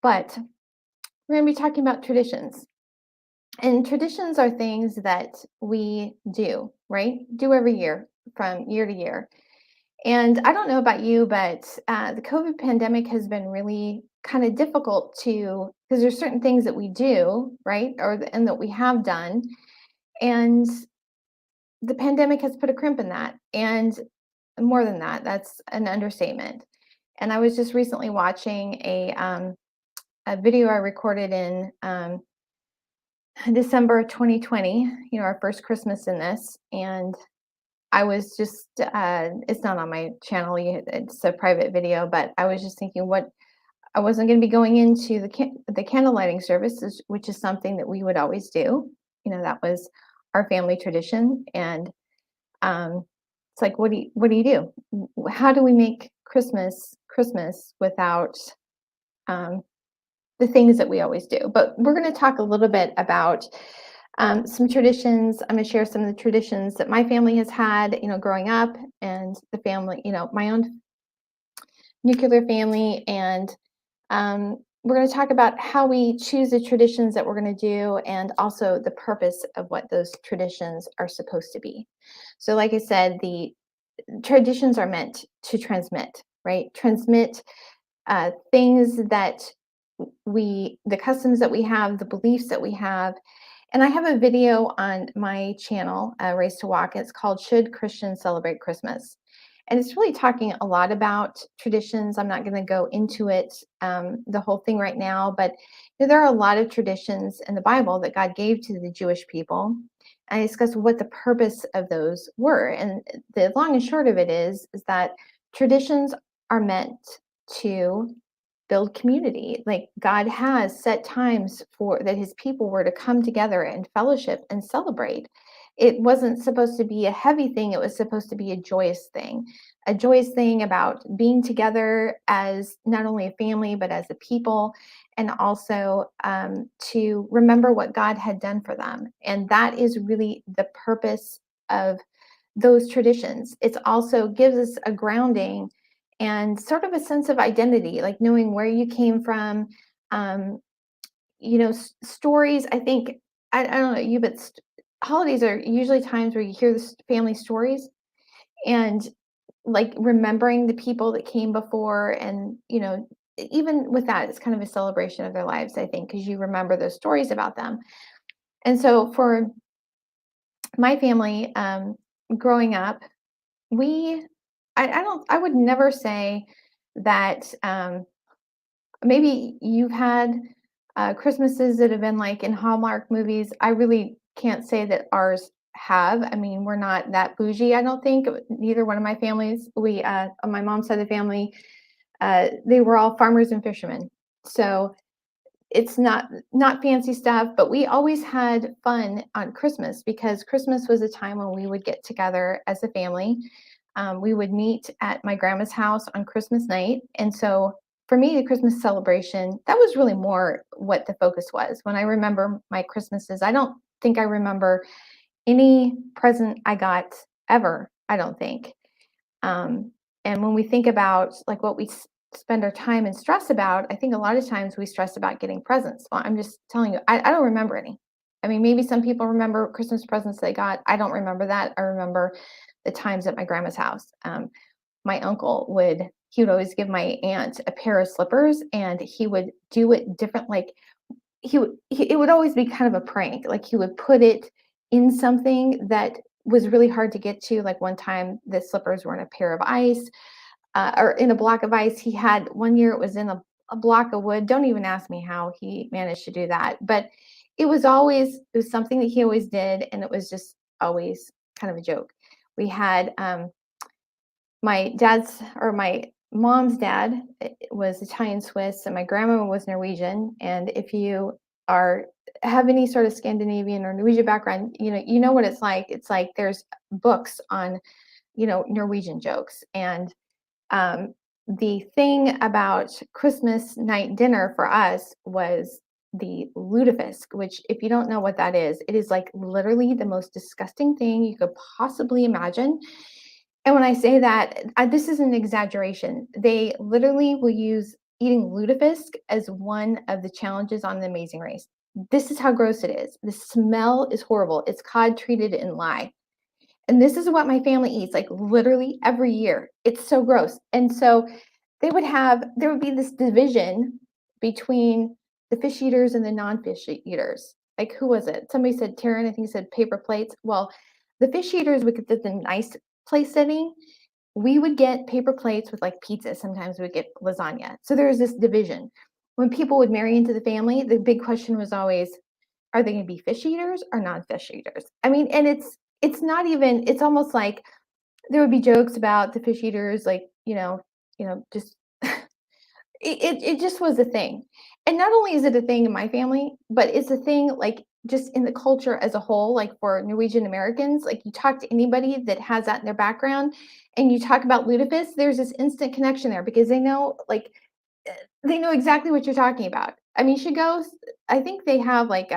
But we're going to be talking about traditions. And traditions are things that we do, right? Do every year from year to year. And I don't know about you, but the COVID pandemic has been really kind of difficult to, because there's certain things that we do, right? And that we have done. And the pandemic has put a crimp in that. And more than that, that's an understatement. And I was just recently watching a video I recorded in December 2020, our first Christmas in this. And I was just, it's not on my channel, it's a private video, but I was just thinking I wasn't going to be going into the candle lighting service, which is something that we would always do. That was our family tradition. And it's like, what do you do? How do we make Christmas without the things that we always do? But we're going to talk a little bit about some traditions. I'm going to share some of the traditions that my family has had, growing up, and the family, my own nuclear family. And we're going to talk about how we choose the traditions that we're going to do, and also the purpose of what those traditions are supposed to be. So like I said, the traditions are meant to transmit, right? Transmit things that the customs that we have, the beliefs that we have. And I have a video on my channel, Race to Walk. It's called Should Christians Celebrate Christmas? And it's really talking a lot about traditions. I'm not going to go into it, the whole thing right now, but there are a lot of traditions in the Bible that God gave to the Jewish people. And I discussed what the purpose of those were. And the long and short of it is that traditions are meant to build community. Like, God has set times for that his people were to come together and fellowship and celebrate. It wasn't supposed to be a heavy thing. It was supposed to be a joyous thing about being together as not only a family, but as a people, and also to remember what God had done for them. And that is really the purpose of those traditions. It also gives us a grounding and sort of a sense of identity, like knowing where you came from. Stories, I think, I don't know you, but holidays are usually times where you hear the family stories, and like remembering the people that came before. And, even with that, it's kind of a celebration of their lives, I think, because you remember those stories about them. And so for my family, growing up, I would never say that, maybe you've had Christmases that have been like in Hallmark movies. I really can't say that ours have. I mean, we're not that bougie, I don't think. Neither one of my families. We, on my mom's side of the family, they were all farmers and fishermen. So it's not fancy stuff, but we always had fun on Christmas, because Christmas was a time when we would get together as a family. We would meet at my grandma's house on Christmas night. And so for me, the Christmas celebration, that was really more what the focus was. When I remember my Christmases, I don't think I remember any present I got ever, I don't think. And when we think about like what we spend our time and stress about, I think a lot of times we stress about getting presents. Well, I'm just telling you, I don't remember any. I mean, maybe some people remember Christmas presents they got. I don't remember that. I remember the times at my grandma's house. My uncle would always give my aunt a pair of slippers, and he would do it different. Like it would always be kind of a prank. Like he would put it in something that was really hard to get to. Like one time the slippers were in a pair of ice, or in a block of ice. He had one year it was in a block of wood. Don't even ask me how he managed to do that. But it was something that he always did. And it was just always kind of a joke. We had my mom's dad was Italian Swiss, and my grandma was Norwegian. And if you have any sort of Scandinavian or Norwegian background, you know what it's like. It's like there's books on, Norwegian jokes. And The thing about Christmas night dinner for us was the lutefisk, which, if you don't know what that is, it is like literally the most disgusting thing you could possibly imagine. And when I say that, this is an exaggeration. They literally will use eating lutefisk as one of the challenges on The Amazing Race. This is how gross it is. The smell is horrible. It's cod treated in lye. And this is what my family eats, like literally every year. It's so gross. And so there would be this division between the fish eaters and the non-fish eaters. Like, who was it? Somebody said, Taryn, I think said paper plates. Well, the fish eaters would get the nice place setting. We would get paper plates with like pizza. Sometimes we would get lasagna. So there was this division. When people would marry into the family, the big question was always, are they going to be fish eaters or non-fish eaters? I mean, and it's not even, it's almost like there would be jokes about the fish eaters, like, just it just was a thing. And not only is it a thing in my family, but it's a thing like just in the culture as a whole, like for Norwegian Americans. Like, you talk to anybody that has that in their background and you talk about lutefisk, there's this instant connection there because they know exactly what you're talking about. I mean, I think they have like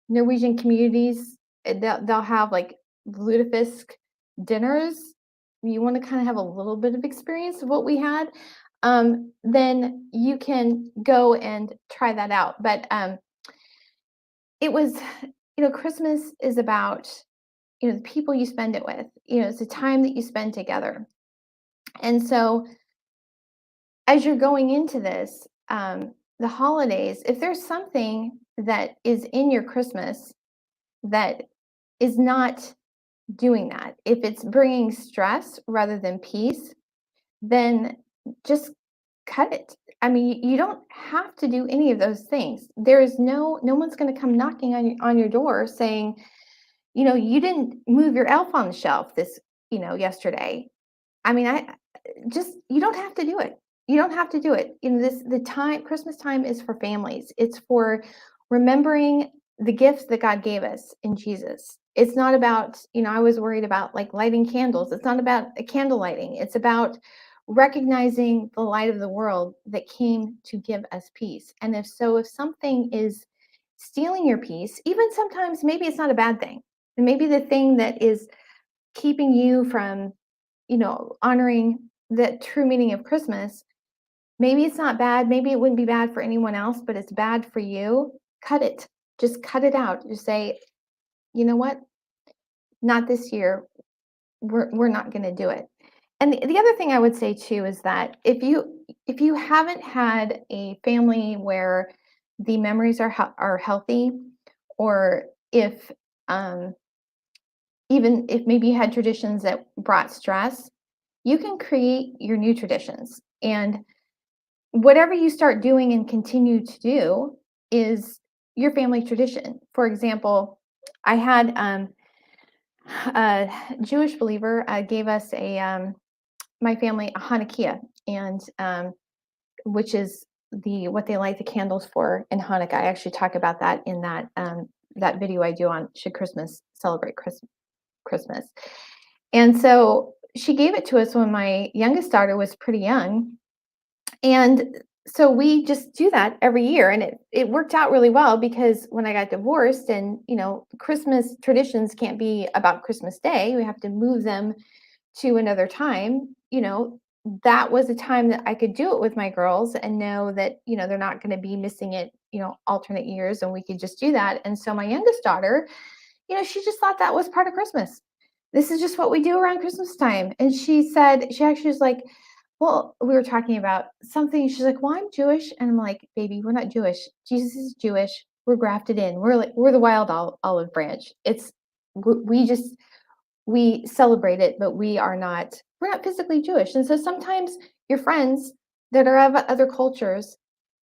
Norwegian communities, they'll have like lutefisk dinners. You want to kind of have a little bit of experience of what we had, then you can go and try that out. But it was, Christmas is about, the people you spend it with. It's the time that you spend together. And so as you're going into this, the holidays, if there's something that is in your Christmas that is not doing that, if it's bringing stress rather than peace, then just cut it. I mean, you don't have to do any of those things. There is no one's going to come knocking on your door saying, you didn't move your elf on the shelf yesterday. I mean, you don't have to do it. You don't have to do it. Christmas time is for families. It's for remembering the gifts that God gave us in Jesus. It's not about, I was worried about like lighting candles. It's not about a candle lighting. It's about recognizing the light of the world that came to give us peace. And if something is stealing your peace, even sometimes maybe it's not a bad thing. And maybe the thing that is keeping you from, honoring the true meaning of Christmas, maybe it's not bad. Maybe it wouldn't be bad for anyone else, but it's bad for you. Cut it. Just cut it out. Just say, you know what? Not this year. We're not going to do it. And the other thing I would say too is that if you haven't had a family where the memories are healthy, or if even if maybe you had traditions that brought stress, you can create your new traditions. And whatever you start doing and continue to do is your family tradition. For example, I had a Jewish believer gave us my family a Hanukkah, and which is what they light the candles for in Hanukkah. I actually talk about that in that video I do on Should Christmas Celebrate Christmas. And so she gave it to us when my youngest daughter was pretty young. And so we just do that every year. And it worked out really well, because when I got divorced and, Christmas traditions can't be about Christmas Day, we have to move them to another time, that was a time that I could do it with my girls and know that, they're not going to be missing it, alternate years, and we could just do that. And so my youngest daughter, she just thought that was part of Christmas. This is just what we do around Christmas time. And she actually was like, well, we were talking about something. She's like, well, I'm Jewish. And I'm like, baby, we're not Jewish. Jesus is Jewish. We're grafted in. We're the wild olive branch. We celebrate it, but we're not physically Jewish. And so sometimes your friends that are of other cultures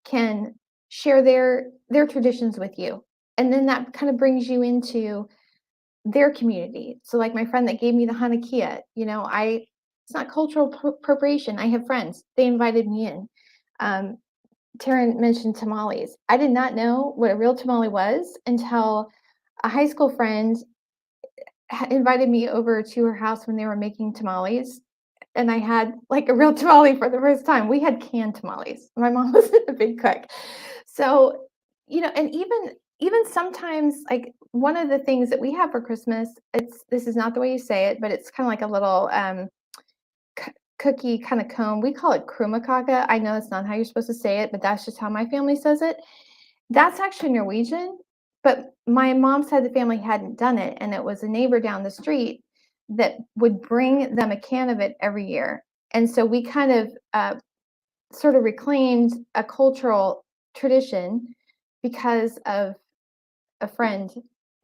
can share their traditions with you. And then that kind of brings you into their community. So like my friend that gave me the Hanukkah, it's not cultural appropriation. I have friends. They invited me in. Taryn mentioned tamales. I did not know what a real tamale was until a high school friend invited me over to her house when they were making tamales. and I had like a real tamale for the first time. We had canned tamales. My mom wasn't a big cook. So, and even sometimes like one of the things that we have for Christmas, this is not the way you say it, but it's kind of like a little cookie kind of cone. We call it krumakaga. I know it's not how you're supposed to say it, but that's just how my family says it. That's actually Norwegian, but my mom's side of the family hadn't done it, and it was a neighbor down the street that would bring them a can of it every year. And so we kind of sort of reclaimed a cultural tradition because of a friend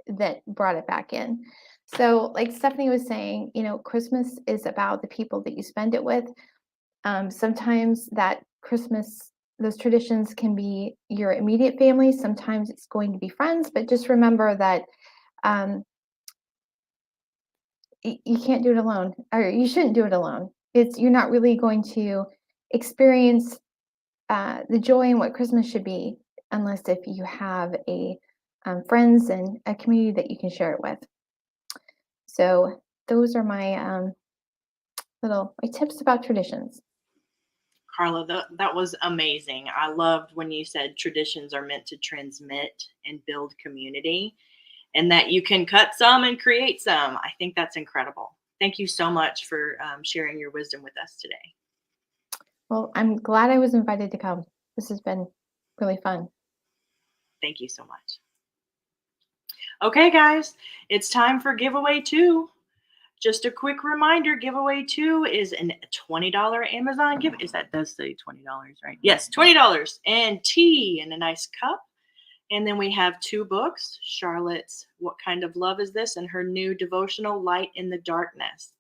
that brought it back in. So, like Stephanie was saying, Christmas is about the people that you spend it with. Sometimes that Christmas, those traditions can be your immediate family. Sometimes it's going to be friends, but just remember that you can't do it alone, or you shouldn't do it alone. You're not really going to experience the joy in what Christmas should be unless if you have friends and a community that you can share it with. So those are my my tips about traditions. Carla, that was amazing. I loved when you said traditions are meant to transmit and build community, and that you can cut some and create some. I think that's incredible. Thank you so much for sharing your wisdom with us today. Well, I'm glad I was invited to come. This has been really fun. Thank you so much. Okay, guys, it's time for giveaway 2. Just a quick reminder, giveaway 2 is a $20 Amazon gift. That does say $20, right? Yes, $20 and tea in a nice cup. And then we have 2 books, Charlotte's What Kind of Love Is This? And her new devotional, Light in the Darkness.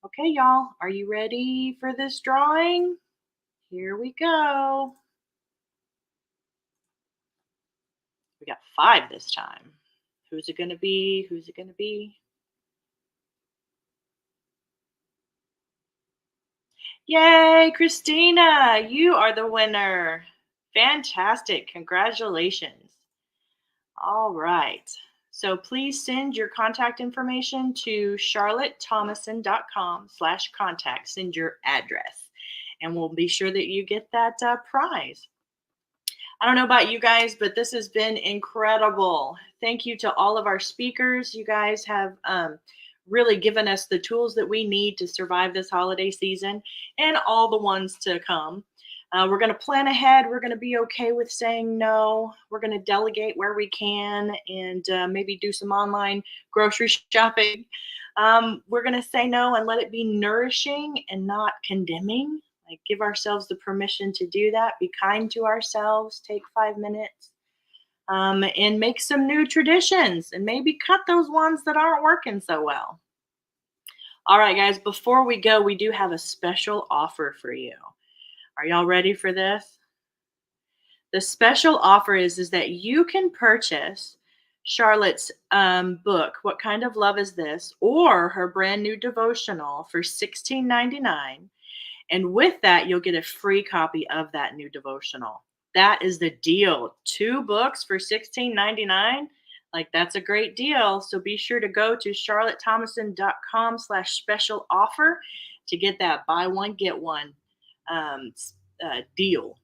Okay, y'all, are you ready for this drawing? Here we go. We got 5 this time. Who's it going to be? Who's it going to be? Yay, Christina, you are the winner. Fantastic. Congratulations. All right. So please send your contact information to charlottethomason.com/contact. Send your address, and we'll be sure that you get that prize. I don't know about you guys, but this has been incredible. Thank you to all of our speakers. You guys have really given us the tools that we need to survive this holiday season and all the ones to come. We're going to plan ahead. We're going to be okay with saying no. We're going to delegate where we can and maybe do some online grocery shopping. We're going to say no and let it be nourishing and not condemning. Like, give ourselves the permission to do that. Be kind to ourselves. Take 5 minutes and make some new traditions and maybe cut those ones that aren't working so well. All right, guys, before we go, we do have a special offer for you. Are y'all ready for this? The special offer is that you can purchase Charlotte's book, What Kind of Love Is This? Or her brand new devotional for $16.99. And with that, you'll get a free copy of that new devotional. That is the deal. 2 books for $16.99. Like, that's a great deal. So be sure to go to charlottethomason.com/special offer to get that buy one, get one deal.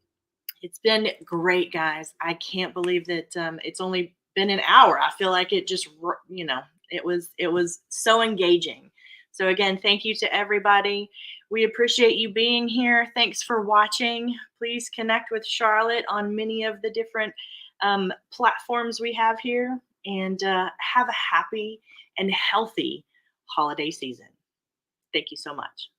It's been great, guys. I can't believe that it's only been an hour. I feel like it just, it was so engaging. So again, thank you to everybody. We appreciate you being here. Thanks for watching. Please connect with Charlotte on many of the different platforms we have here, and have a happy and healthy holiday season. Thank you so much.